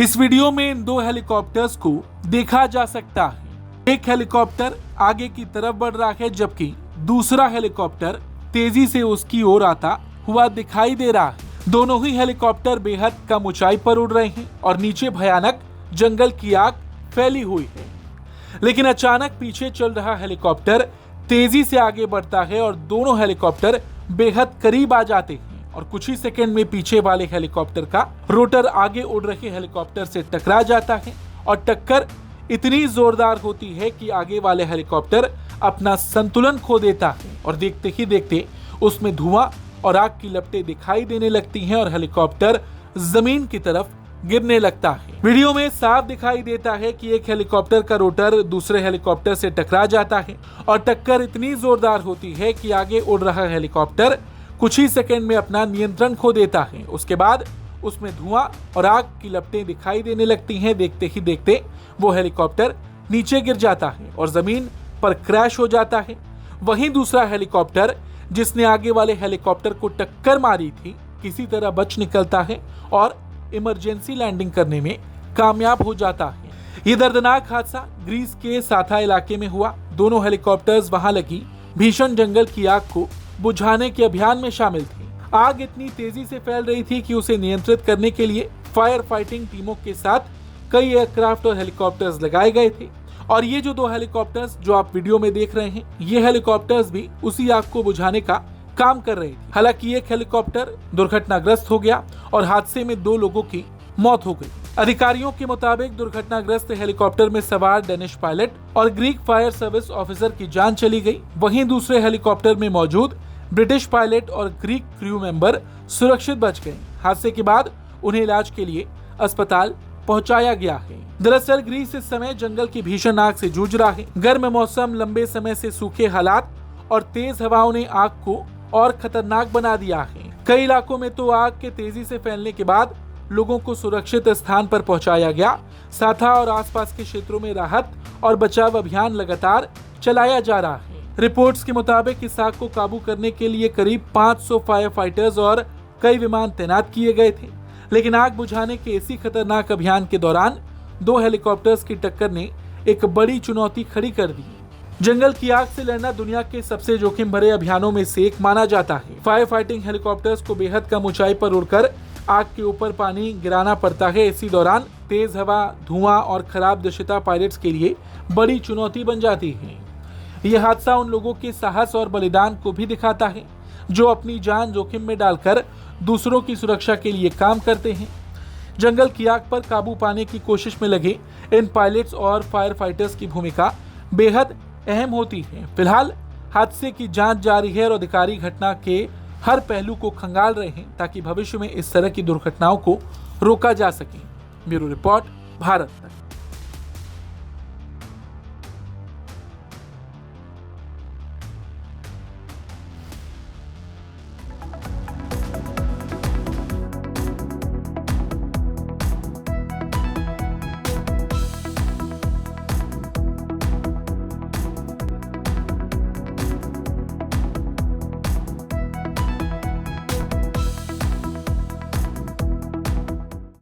इस वीडियो में इन दो हेलीकॉप्टर्स को देखा जा सकता है। एक हेलीकॉप्टर आगे की तरफ बढ़ रहा है, जबकि दूसरा हेलीकॉप्टर तेजी से उसकी ओर आता हुआ दिखाई दे रहा है। दोनों ही हेलीकॉप्टर बेहद कम ऊंचाई पर उड़ रहे हैं और नीचे भयानक जंगल की आग फैली हुई है। लेकिन अचानक पीछे चल रहा हेलीकॉप्टर तेजी से आगे बढ़ता है और दोनों हेलीकॉप्टर बेहद करीब आ जाते हैं और कुछ ही सेकंड में पीछे वाले हेलीकॉप्टर का रोटर आगे उड़ रहे हेलीकॉप्टर से टकरा जाता है और टक्कर इतनी जोरदार होती है कि आगे वाले हेलीकॉप्टर अपना संतुलन खो देता है और देखते ही देखते उसमें धुआं और आग की लपटें दिखाई देने लगती हैं और हेलीकॉप्टर जमीन की तरफ गिरने लगता है। वीडियो में साफ दिखाई देता है कि एक हेलीकॉप्टर का रोटर दूसरे हेलीकॉप्टर से टकरा जाता है और टक्कर इतनी जोरदार होती है कि आगे उड़ रहा हेलीकॉप्टर कुछ ही सेकंड में अपना नियंत्रण खो देता है। उसके बाद उसमें धुआं और आग की लपटें दिखाई देने लगती हैं। देखते ही देखते वो हेलीकॉप्टर नीचे गिर जाता है और जमीन पर क्रैश हो जाता है। वहीं दूसरा हेलीकॉप्टर जिसने आगे वाले हेलीकॉप्टर को टक्कर मारी थी किसी तरह बच निकलता है और इमरजेंसी लैंडिंग करने में कामयाब हो जाता है। ये दर्दनाक हादसा ग्रीस के साथा इलाके में हुआ। दोनों हेलीकॉप्टर्स वहां लगी भीषण जंगल की आग को बुझाने के अभियान में शामिल थे। आग इतनी तेजी से फैल रही थी कि उसे नियंत्रित करने के लिए फायर फाइटिंग टीमों के साथ कई एयरक्राफ्ट और हेलीकॉप्टर्स लगाए गए थे। और ये जो दो हेलीकॉप्टर्स जो आप वीडियो में देख रहे हैं, ये हेलीकॉप्टर्स भी उसी आग को बुझाने का काम कर रहे थे। हालांकि एक हेलीकॉप्टर दुर्घटनाग्रस्त हो गया और हादसे में 2 लोगों की मौत हो गई। अधिकारियों के मुताबिक दुर्घटनाग्रस्त हेलीकॉप्टर में सवार डेनिश पायलट और ग्रीक फायर सर्विस ऑफिसर की जान चली गई। वहीं दूसरे हेलीकॉप्टर में मौजूद ब्रिटिश पायलट और ग्रीक क्रू मेंबर सुरक्षित बच गए। हादसे के बाद उन्हें इलाज के लिए अस्पताल पहुंचाया गया है। दरअसल ग्रीस इस समय जंगल की भीषण आग से जूझ रहा है। गर्म मौसम, लंबे समय से सूखे हालात और तेज हवाओं ने आग को और खतरनाक बना दिया है। कई इलाकों में तो आग के तेजी से फैलने के बाद लोगों को सुरक्षित स्थान पर पहुंचाया गया। साथा और आसपास के क्षेत्रों में राहत और बचाव अभियान लगातार चलाया जा रहा है। रिपोर्ट्स के मुताबिक इस आग को काबू करने के लिए करीब 500 फायर फाइटर्स और कई विमान तैनात किए गए थे। लेकिन आग बुझाने के इसी खतरनाक अभियान के दौरान 2 हेलीकॉप्टर्स की टक्कर ने एक बड़ी चुनौती खड़ी कर दी। जंगल की आग से लड़ना दुनिया के सबसे जोखिम भरे अभियानों में से एक माना जाता है। फायर फाइटिंग हेलीकॉप्टर्स को बेहद कम ऊंचाई पर उड़कर आग के ऊपर पानी गिराना पड़ता है। इसी दौरान तेज हवा, धुआं और खराब दृश्यता पायलट्स के लिए बड़ी चुनौती बन जाती है। यह हादसा उन लोगों के साहस और बलिदान को भी दिखाता है जो अपनी जान जोखिम में डालकर दूसरों की सुरक्षा के लिए काम करते हैं। जंगल की आग पर काबू पाने की कोशिश में लगे इन पायलट्स और फायर फाइटर्स की भूमिका बेहद अहम होती है। फिलहाल हादसे की जांच जारी है और अधिकारी घटना के हर पहलू को खंगाल रहे हैं ताकि भविष्य में इस तरह की दुर्घटनाओं को रोका जा सके। ब्यूरो रिपोर्ट, भारत तक।